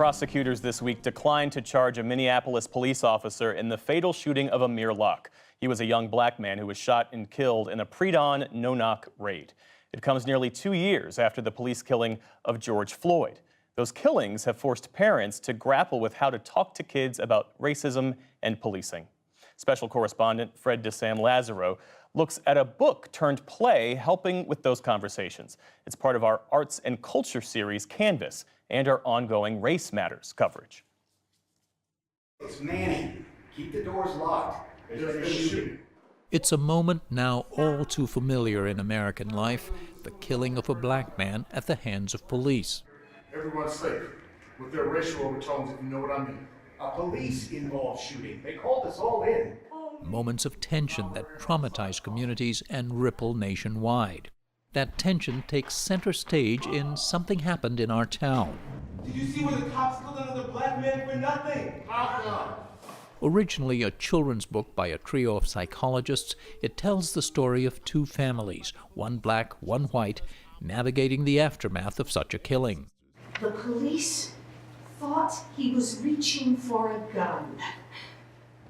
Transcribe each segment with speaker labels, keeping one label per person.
Speaker 1: Prosecutors this week declined to charge a Minneapolis police officer in the fatal shooting of Amir Locke. He was a young black man who was shot and killed in a pre-dawn, no-knock raid. It comes nearly 2 years after the police killing of George Floyd. Those killings have forced parents to grapple with how to talk to kids about racism and policing. Special correspondent Fred DeSam Lazaro looks at a book turned play helping with those conversations. It's part of our arts and culture series, Canvas, and our ongoing Race Matters coverage.
Speaker 2: It's Manny. Keep the doors locked.
Speaker 3: It's a moment now all too familiar in American life, the killing of a black man at the hands of police.
Speaker 4: Everyone's safe with their racial overtones, if you know what I mean.
Speaker 2: A police-involved shooting. They called us all in.
Speaker 3: Moments of tension that traumatize communities and ripple nationwide. That tension takes center stage in Something Happened in Our Town.
Speaker 5: Did you see where the cops killed another black man for nothing?
Speaker 3: Originally a children's book by a trio of psychologists, it tells the story of two families, one black, one white, navigating the aftermath of such a killing.
Speaker 6: The police thought he was reaching for a gun.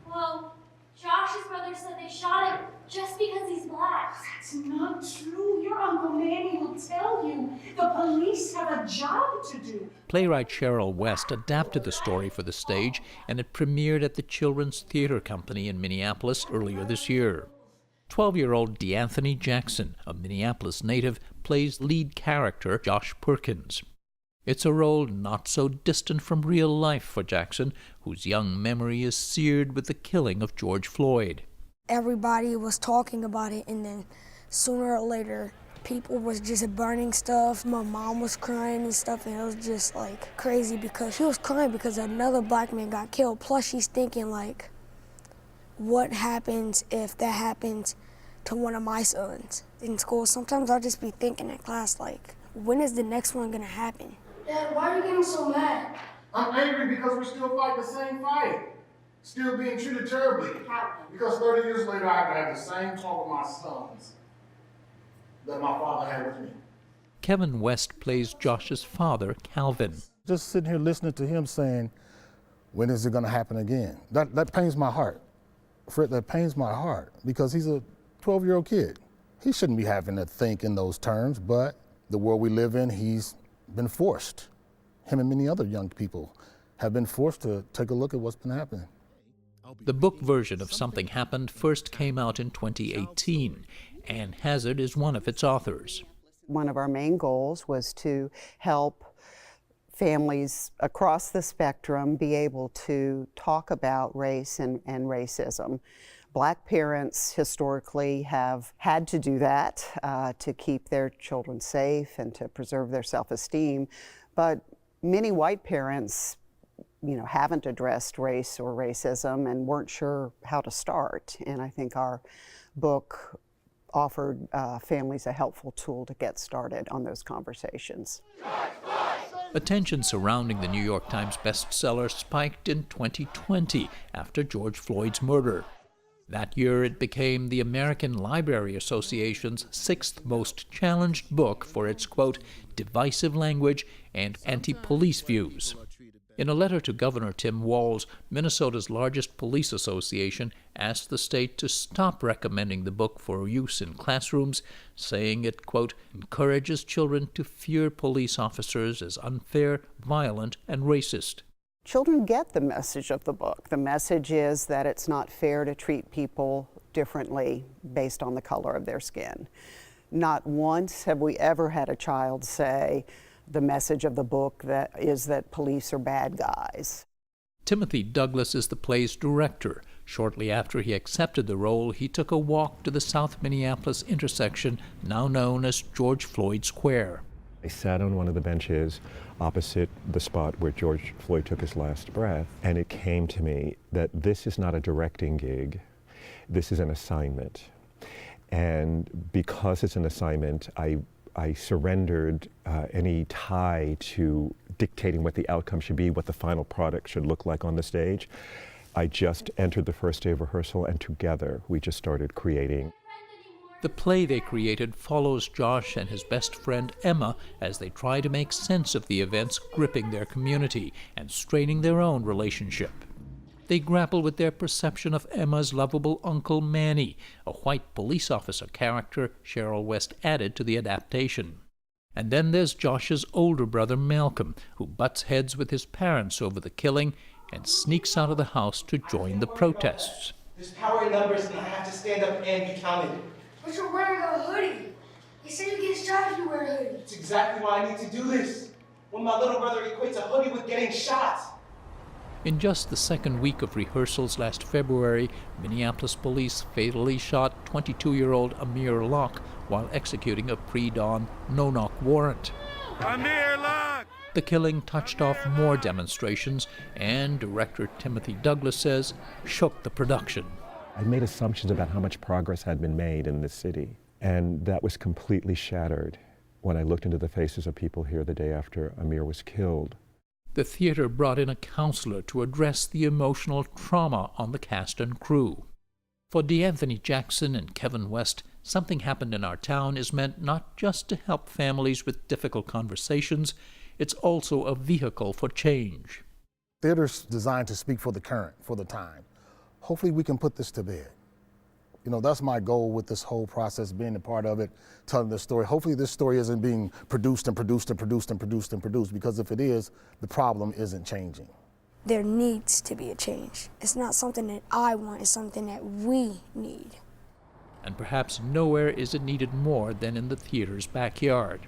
Speaker 7: Well, Josh's brother said they shot him just because he's black.
Speaker 6: That's not true. Your Uncle Manny will tell you. The police have a job to do.
Speaker 3: Playwright Cheryl West adapted the story for the stage, and it premiered at the Children's Theater Company in Minneapolis earlier this year. 12-year-old DeAnthony Jackson, a Minneapolis native, plays lead character Josh Perkins. It's a role not so distant from real life for Jackson, whose young memory is seared with the killing of George Floyd.
Speaker 8: Everybody was talking about it, and then sooner or later, people was just burning stuff. My mom was crying and stuff, and it was just like crazy because she was crying because another black man got killed. Plus, she's thinking like, what happens if that happens to one of my sons in school? Sometimes I'll just be thinking in class like, when is the next one gonna happen?
Speaker 6: Dad, why are you getting so mad?
Speaker 4: I'm angry because we're still fighting the same fight. Still being treated terribly. Because 30 years later, I have to have the same talk with my sons that my father had with me.
Speaker 3: Kevin West plays Josh's father, Calvin.
Speaker 9: Just sitting here listening to him saying, when is it going to happen again? That pains my heart. Fred, that pains my heart because he's a 12-year-old kid. He shouldn't be having to think in those terms, but the world we live in, he's been forced. Him and many other young people have been forced to take a look at what's been happening.
Speaker 3: The book version of Something Happened first came out in 2018. Ann Hazard is one of its authors.
Speaker 10: One of our main goals was to help families across the spectrum be able to talk about race and racism. Black parents historically have had to do that to keep their children safe and to preserve their self-esteem, but many white parents haven't addressed race or racism and weren't sure how to start. And I think our book offered families a helpful tool to get started on those conversations.
Speaker 3: Attention surrounding the New York Times bestseller spiked in 2020 after George Floyd's murder. That year it became the American Library Association's 6th most challenged book for its, quote, divisive language and anti-police views. In a letter to Governor Tim Walz, Minnesota's largest police association asked the state to stop recommending the book for use in classrooms, saying it, quote, encourages children to fear police officers as unfair, violent, and racist.
Speaker 10: Children get the message of the book. The message is that it's not fair to treat people differently based on the color of their skin. Not once have we ever had a child say, the message of the book is that police are bad guys.
Speaker 3: Timothy Douglas is the play's director. Shortly after he accepted the role, he took a walk to the South Minneapolis intersection, now known as George Floyd Square.
Speaker 11: I sat on one of the benches opposite the spot where George Floyd took his last breath, and it came to me that this is not a directing gig, this is an assignment. And because it's an assignment, I surrendered any tie to dictating what the outcome should be, what the final product should look like on the stage. I just entered the first day of rehearsal, and together we just started creating.
Speaker 3: The play they created follows Josh and his best friend Emma as they try to make sense of the events gripping their community and straining their own relationship. They grapple with their perception of Emma's lovable Uncle Manny, a white police officer character Cheryl West added to the adaptation. And then there's Josh's older brother Malcolm, who butts heads with his parents over the killing and sneaks out of the house to join the protests.
Speaker 5: There's power in numbers and I have to stand up and be counted.
Speaker 8: But you're wearing a hoodie. You said you get shot if you wear a hoodie.
Speaker 5: That's exactly why I need to do this. When my little brother equates a hoodie with getting shot.
Speaker 3: In just the second week of rehearsals last February, Minneapolis police fatally shot 22-year-old Amir Locke while executing a pre-dawn no-knock warrant.
Speaker 12: Amir Locke!
Speaker 3: The killing touched off more demonstrations and, director Timothy Douglas says, shook the production.
Speaker 11: I made assumptions about how much progress had been made in this city, and that was completely shattered when I looked into the faces of people here the day after Amir was killed.
Speaker 3: The theater brought in a counselor to address the emotional trauma on the cast and crew. For DeAnthony Jackson and Kevin West, Something Happened in Our Town is meant not just to help families with difficult conversations, it's also a vehicle for change.
Speaker 9: Theater's designed to speak for the current, for the time. Hopefully we can put this to bed. You know, that's my goal with this whole process, being a part of it, telling this story. Hopefully this story isn't being produced and produced and produced and produced and produced, because if it is, the problem isn't changing.
Speaker 8: There needs to be a change. It's not something that I want, it's something that we need.
Speaker 3: And perhaps nowhere is it needed more than in the theater's backyard.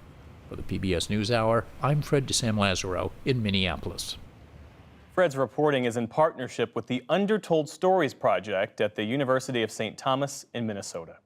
Speaker 3: For the PBS NewsHour, I'm Fred DeSam Lazaro in Minneapolis.
Speaker 1: Fred's reporting is in partnership with the Undertold Stories Project at the University of St. Thomas in Minnesota.